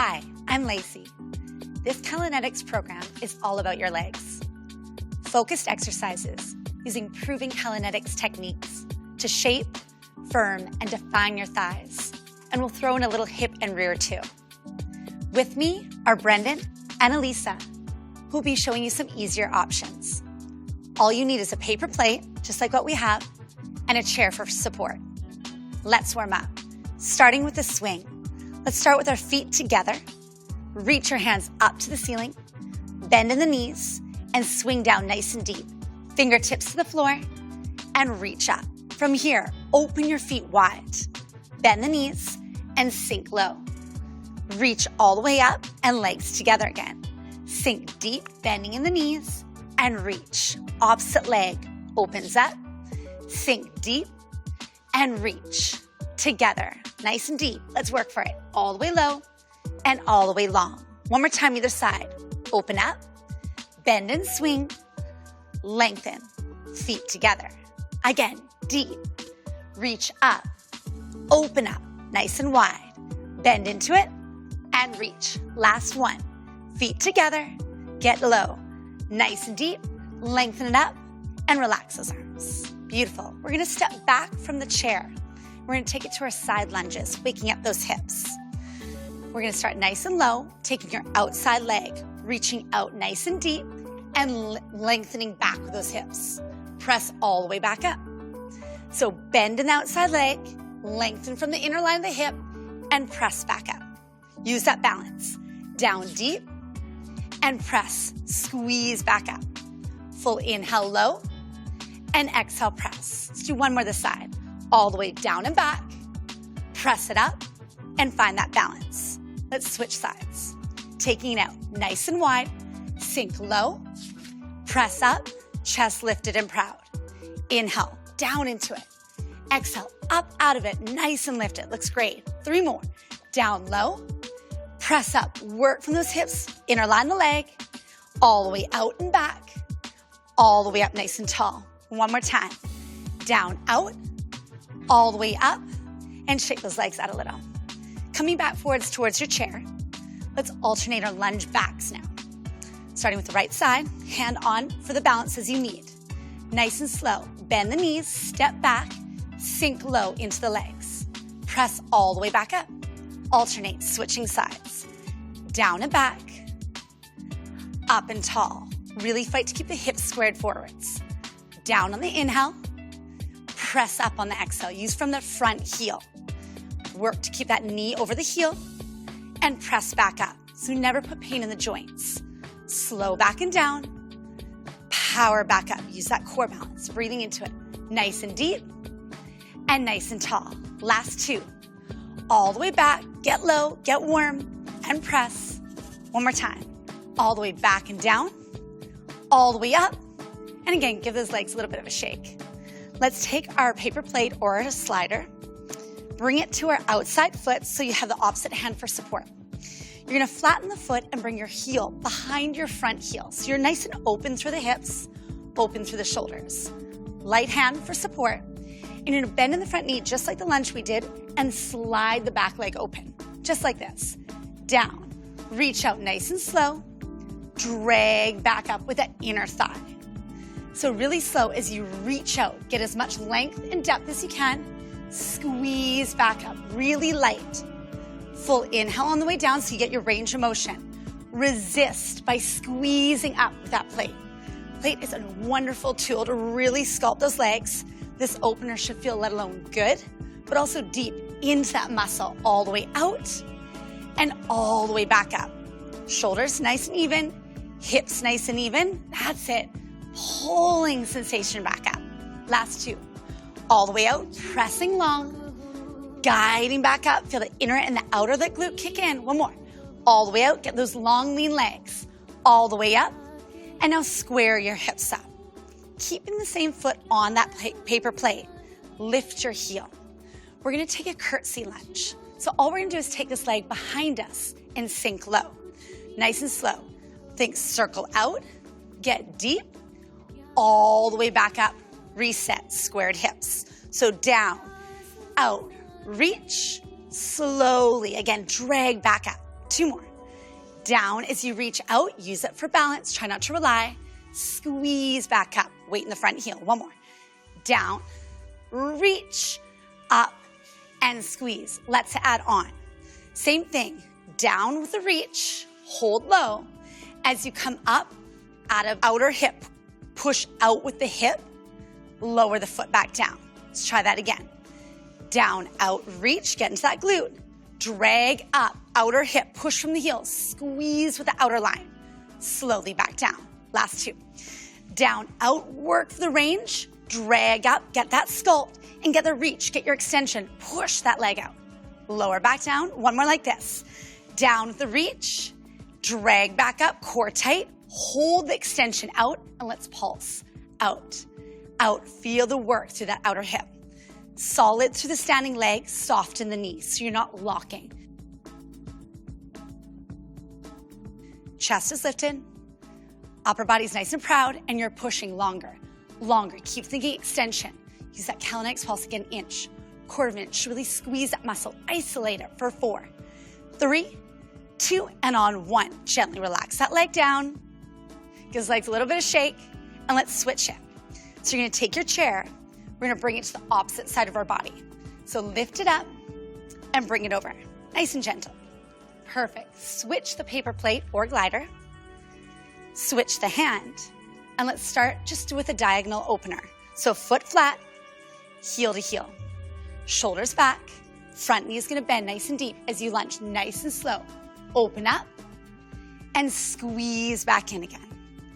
Hi, I'm Lacey. This Callanetics program is all about your legs. Focused exercises using proven Callanetics techniques to shape, firm, and define your thighs. And we'll throw in a little hip and rear too. With me are Brendan and Elisa, who'll be showing you some easier options. All you need is a paper plate, just like what we have, and a chair for support. Let's warm up, starting with a swing. Let's start with our feet together. Reach your hands up to the ceiling, bend in the knees, and swing down nice and deep. Fingertips to the floor, and reach up. From here, open your feet wide. Bend the knees, and sink low. Reach all the way up, and legs together again. Sink deep, bending in the knees, and reach. Opposite leg opens up, sink deep, and reach. Together, nice and deep. Let's work for it. All the way low and all the way long. One more time, either side. Open up, bend and swing, lengthen, feet together. Again, deep, reach up, open up, nice and wide. Bend into it and reach. Last one, feet together, get low, nice and deep, lengthen it up and relax those arms. Beautiful. We're gonna step back from the chair. We're gonna take it to our side lunges, waking up those hips. We're gonna start nice and low, taking your outside leg, reaching out nice and deep, and lengthening back with those hips. Press all the way back up. So bend in the outside leg, lengthen from the inner line of the hip, and press back up. Use that balance. Down deep, and press, squeeze back up. Full inhale low, and exhale press. Let's do one more this side. All the way down and back, press it up, and find that balance. Let's switch sides. Taking it out nice and wide, sink low, press up, chest lifted and proud. Inhale, down into it. Exhale, up out of it, nice and lifted. Looks great. 3 more. Down low, press up, work from those hips, inner line the leg, all the way out and back, all the way up nice and tall. One more time. Down, out, all the way up, and shake those legs out a little. Coming back forwards towards your chair, let's alternate our lunge backs now. Starting with the right side, hand on for the balance as you need. Nice and slow, bend the knees, step back, sink low into the legs. Press all the way back up. Alternate, switching sides. Down and back, up and tall. Really fight to keep the hips squared forwards. Down on the inhale, press up on the exhale. Use from the front heel. Work to keep that knee over the heel and press back up. So never put pain in the joints. Slow back and down, power back up. Use that core balance, breathing into it. Nice and deep and nice and tall. Last 2. All the way back, get low, get warm, and press. One more time. All the way back and down, all the way up, and again, give those legs a little bit of a shake. Let's take our paper plate or a slider, bring it to our outside foot so you have the opposite hand for support. You're gonna flatten the foot and bring your heel behind your front heel. So you're nice and open through the hips, open through the shoulders. Light hand for support. And you're gonna bend in the front knee just like the lunge we did and slide the back leg open, just like this. Down, reach out nice and slow, drag back up with that inner thigh. So really slow as you reach out, get as much length and depth as you can, squeeze back up, really light. Full inhale on the way down so you get your range of motion. Resist by squeezing up with that plate. Plate is a wonderful tool to really sculpt those legs. This opener should feel let alone good, but also deep into that muscle, all the way out and all the way back up. Shoulders nice and even, hips nice and even. That's it. Pulling sensation back up. Last 2. All the way out, pressing long, guiding back up. Feel the inner and the outer leg glute kick in. One more. All the way out, get those long, lean legs. All the way up, and now square your hips up. Keeping the same foot on that paper plate. Lift your heel. We're gonna take a curtsy lunge. So all we're gonna do is take this leg behind us and sink low. Nice and slow. Think circle out, get deep, all the way back up, reset, squared hips. So down, out, reach, slowly, again, drag back up. 2 more. Down as you reach out, use it for balance. Try not to rely. Squeeze back up. Weight in the front heel. 1 more. Down, reach, up, and squeeze. Let's add on. Same thing. Down with the reach, hold low. As you come up, out of outer hip, push out with the hip, lower the foot back down. Let's try that again. Down, out, reach, get into that glute. Drag up, outer hip, push from the heels, squeeze with the outer line. Slowly back down. Last 2. Down, out, work the range, drag up, get that sculpt, and get the reach, get your extension, push that leg out. Lower back down, 1 more like this. Down with the reach, drag back up, core tight, hold the extension out, and let's pulse. Out, out, feel the work through that outer hip. Solid through the standing leg, soft in the knees, so you're not locking. Chest is lifted, upper body's nice and proud, and you're pushing longer. Longer, keep thinking extension. Use that Callanetics pulse again, inch, quarter of an inch, really squeeze that muscle, isolate it for 4, 3, 2, and on 1. Gently relax that leg down, give the legs a little bit of shake, and let's switch it. So you're gonna take your chair, we're gonna bring it to the opposite side of our body. So lift it up and bring it over, nice and gentle. Perfect, switch the paper plate or glider, switch the hand, and let's start just with a diagonal opener. So foot flat, heel to heel. Shoulders back, front knee is gonna bend nice and deep as you lunge nice and slow. Open up and squeeze back in again.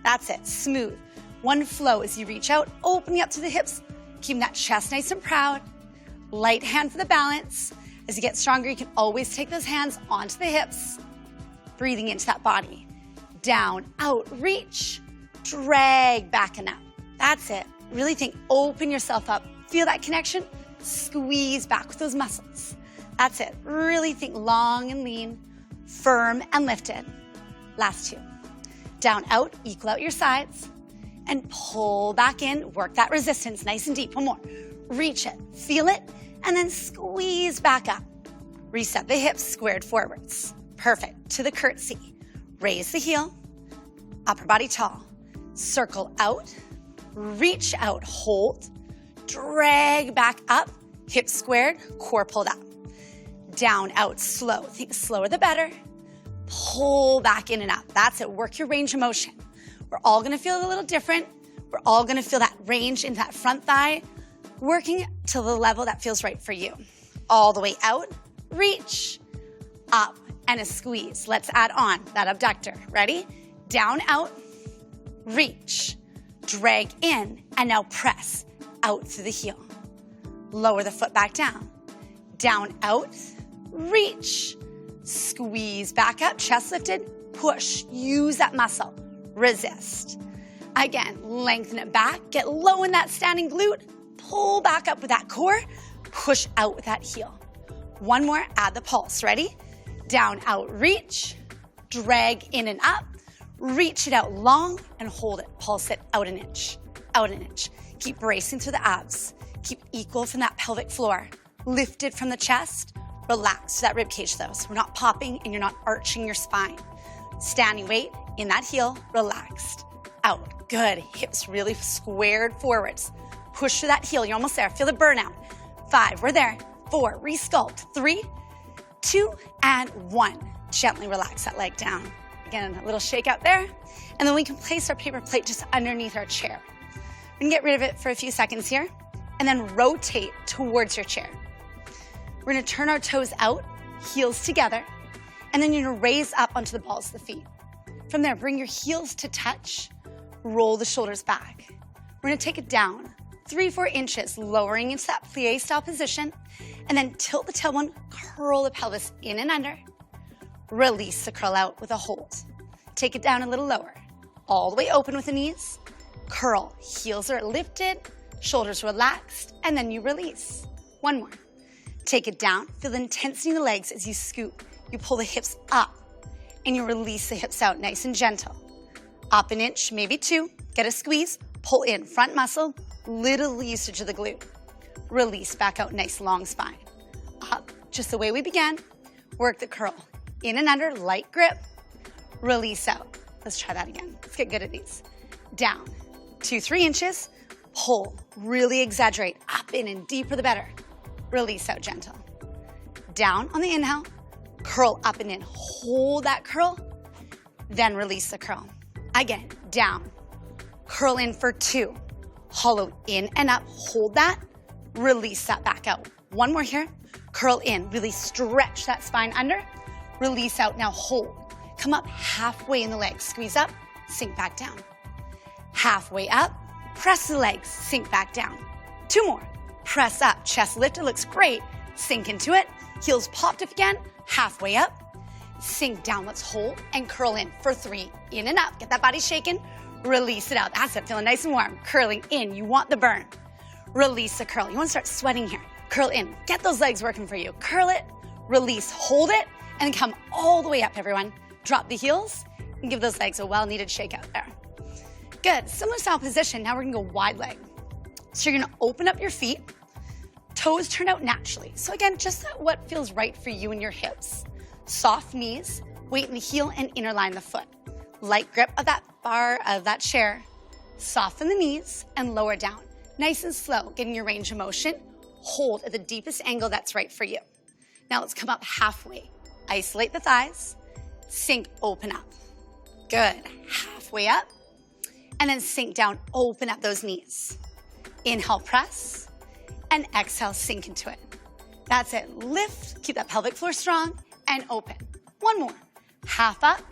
That's it, smooth. One flow as you reach out, opening up to the hips, keeping that chest nice and proud. Light hand for the balance. As you get stronger, you can always take those hands onto the hips, breathing into that body. Down, out, reach, drag back and up. That's it. Really think, open yourself up. Feel that connection, squeeze back with those muscles. That's it. Really think long and lean, firm and lifted. Last 2. Down, out, equal out your sides, and pull back in, work that resistance nice and deep. 1 more. Reach it, feel it, and then squeeze back up. Reset the hips, squared forwards. Perfect. To the curtsy. Raise the heel, upper body tall. Circle out, reach out, hold, drag back up, hips squared, core pulled up. Down, out, slow. Think slower the better. Pull back in and up. That's it. Work your range of motion. We're all gonna feel it a little different. We're all gonna feel that range in that front thigh, working to the level that feels right for you. All the way out, reach, up, and a squeeze. Let's add on that abductor. Ready? Down, out, reach, drag in, and now press out through the heel. Lower the foot back down. Down, out, reach, squeeze back up, chest lifted, push, use that muscle, resist. Again, lengthen it back, get low in that standing glute, pull back up with that core, push out with that heel. 1 more, add the pulse, ready? Down, out, reach, drag in and up, reach it out long and hold it, pulse it out an inch, out an inch. Keep bracing through the abs, keep equal from that pelvic floor, lifted from the chest, relax that rib cage though, so we're not popping and you're not arching your spine. Standing weight in that heel, relaxed, out, good. Hips really squared forwards. Push through that heel, you're almost there, feel the burnout. 5, we're there. 4, resculpt. 3, 2, and 1. Gently relax that leg down. Again, a little shake out there. And then we can place our paper plate just underneath our chair. We can get rid of it for a few seconds here, and then rotate towards your chair. We're gonna turn our toes out, heels together, and then you're gonna raise up onto the balls of the feet. From there, bring your heels to touch, roll the shoulders back. We're gonna take it down 3-4 inches, lowering into that plie style position, and then tilt the tailbone, curl the pelvis in and under, release the curl out with a hold. Take it down a little lower, all the way open with the knees, curl, heels are lifted, shoulders relaxed, and then you release. 1 more. Take it down, feel the intensity in the legs as you scoop. You pull the hips up, and you release the hips out, nice and gentle. Up an inch, maybe 2, get a squeeze, pull in, front muscle, little usage of the glute. Release back out, nice long spine. Up, just the way we began, work the curl. in and under, light grip, release out. Let's try that again. Let's get good at these. Down, 2-3 inches, pull, really exaggerate, up, in, and deeper the better. Release out, gentle. Down on the inhale, curl up and in, hold that curl, then release the curl. Again, down, curl in for 2, hollow in and up, hold that, release that back out. One more here, curl in, really stretch that spine under, release out, now hold. Come up halfway in the legs, squeeze up, sink back down. Halfway up, press the legs, sink back down. 2 more, press up, chest lifted, looks great, sink into it, heels popped up again, halfway up, sink down, let's hold, and curl in for 3, in and up, get that body shaking, release it out, that's it, feeling nice and warm, curling in, you want the burn, release the curl, you want to start sweating here, curl in, get those legs working for you, curl it, release, hold it, and come all the way up, everyone. Drop the heels and give those legs a well-needed shake out there. Good, similar style position, now we're gonna go wide leg. So you're gonna open up your feet, toes turn out naturally. So again, just what feels right for you and your hips. Soft knees, weight in the heel and inner line the foot. Light grip of that bar, of that chair. Soften the knees and lower down. Nice and slow, getting your range of motion. Hold at the deepest angle that's right for you. Now let's come up halfway. Isolate the thighs. Sink, open up. Good. Halfway up. And then sink down, open up those knees. Inhale, press. And exhale, sink into it. That's it. Lift, keep that pelvic floor strong, and open. One more. Half up,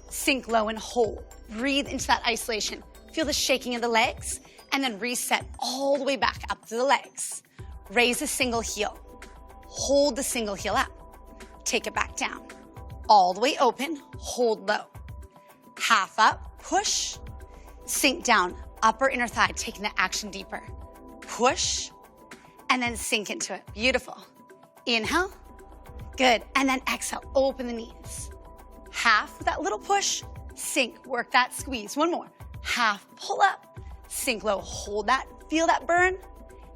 sink low and hold. Breathe into that isolation. Feel the shaking of the legs, and then reset all the way back up to the legs. Raise a single heel. Hold the single heel up. Take it back down. All the way open, hold low. Half up, push, sink down, upper inner thigh, taking the action deeper. Push, and then sink into it. Beautiful. Inhale, good, and then exhale, open the knees. Half with that little push, sink, work that squeeze. One more. Half, pull up, sink low, hold that, feel that burn,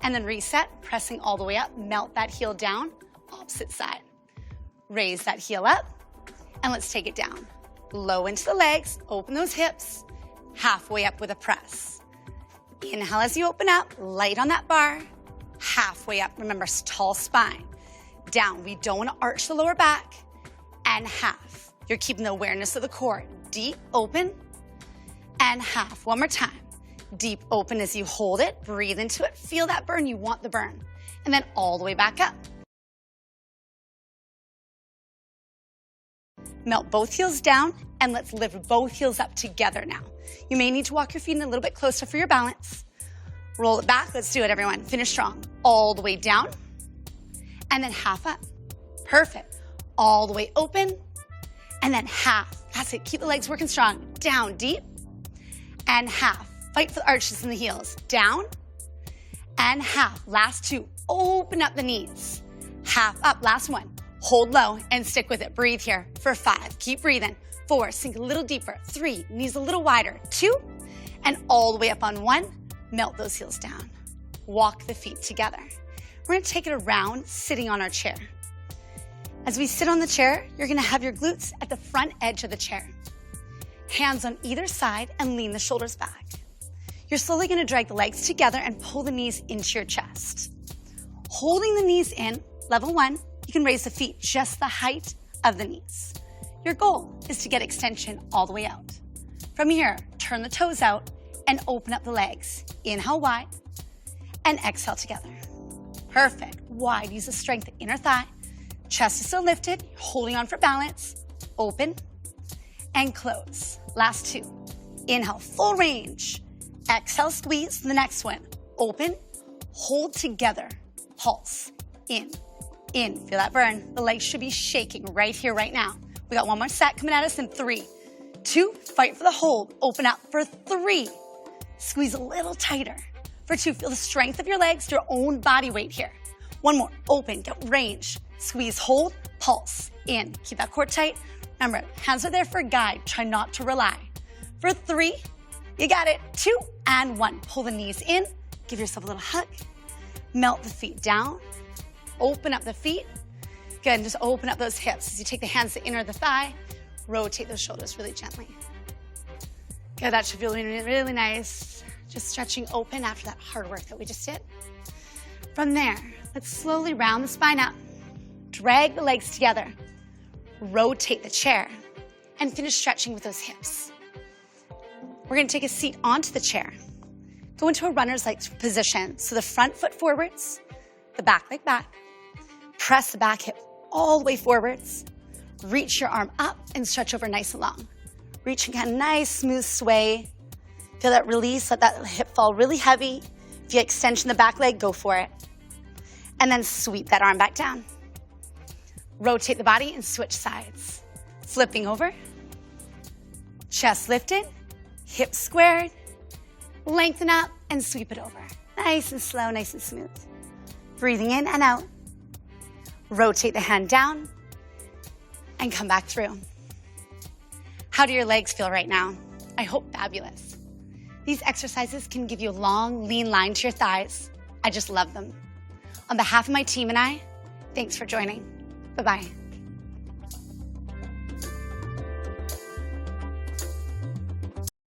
and then reset, pressing all the way up, melt that heel down, opposite side. Raise that heel up, and let's take it down. Low into the legs, open those hips, halfway up with a press. Inhale as you open up, light on that bar, halfway up, remember, tall spine. Down, we don't want to arch the lower back, and half. You're keeping the awareness of the core. Deep, open, and half. One more time. Deep, open as you hold it, breathe into it, feel that burn, you want the burn. And then all the way back up. Melt both heels down, and let's lift both heels up together now. You may need to walk your feet in a little bit closer for your balance. Roll it back, let's do it, everyone. Finish strong. All the way down, and then half up. Perfect. All the way open, and then half. That's it, keep the legs working strong. Down, deep, and half. Fight for the arches in the heels. Down, and half. Last 2, open up the knees. Half up, last 1. Hold low and stick with it. Breathe here for 5. Keep breathing. 4, sink a little deeper. 3, knees a little wider. 2, and all the way up on 1. Melt those heels down. Walk the feet together. We're gonna take it around sitting on our chair. As we sit on the chair, you're gonna have your glutes at the front edge of the chair. Hands on either side and lean the shoulders back. You're slowly gonna drag the legs together and pull the knees into your chest. Holding the knees in, level 1, you can raise the feet just the height of the knees. Your goal is to get extension all the way out. From here, turn the toes out and open up the legs. Inhale wide and exhale together. Perfect. Wide, use the strength of inner thigh. Chest is still lifted, holding on for balance. Open and close. Last 2. Inhale, full range. Exhale, squeeze. The next one. Open, hold together. Pulse. In. Feel that burn. The legs should be shaking right here, right now. We got one more set coming at us in 3, 2, fight for the hold. Open up for 3. Squeeze a little tighter. For 2, feel the strength of your legs, your own body weight here. One more, open, get range. Squeeze, hold, pulse, in. Keep that core tight. Remember, hands are there for a guide. Try not to rely. For 3, you got it. 2 and 1. Pull the knees in. Give yourself a little hug. Melt the feet down. Open up the feet. Good, and just open up those hips. As you take the hands to the inner of the thigh, rotate those shoulders really gently. Good, that should feel really, really nice. Just stretching open after that hard work that we just did. From there, let's slowly round the spine out. Drag the legs together. Rotate the chair. And finish stretching with those hips. We're gonna take a seat onto the chair. Go into a runner's leg position. So the front foot forwards, the back leg back. Press the back hip all the way forwards. Reach your arm up and stretch over nice and long. Reaching a nice smooth sway. Feel that release, let that hip fall really heavy. If you extension the back leg, go for it. And then sweep that arm back down. Rotate the body and switch sides. Flipping over. Chest lifted, hips squared. Lengthen up and sweep it over. Nice and slow, nice and smooth. Breathing in and out. Rotate the hand down and come back through. How do your legs feel right now? I hope fabulous. These exercises can give you a long, lean line to your thighs. I just love them. On behalf of my team and I, thanks for joining. Bye-bye.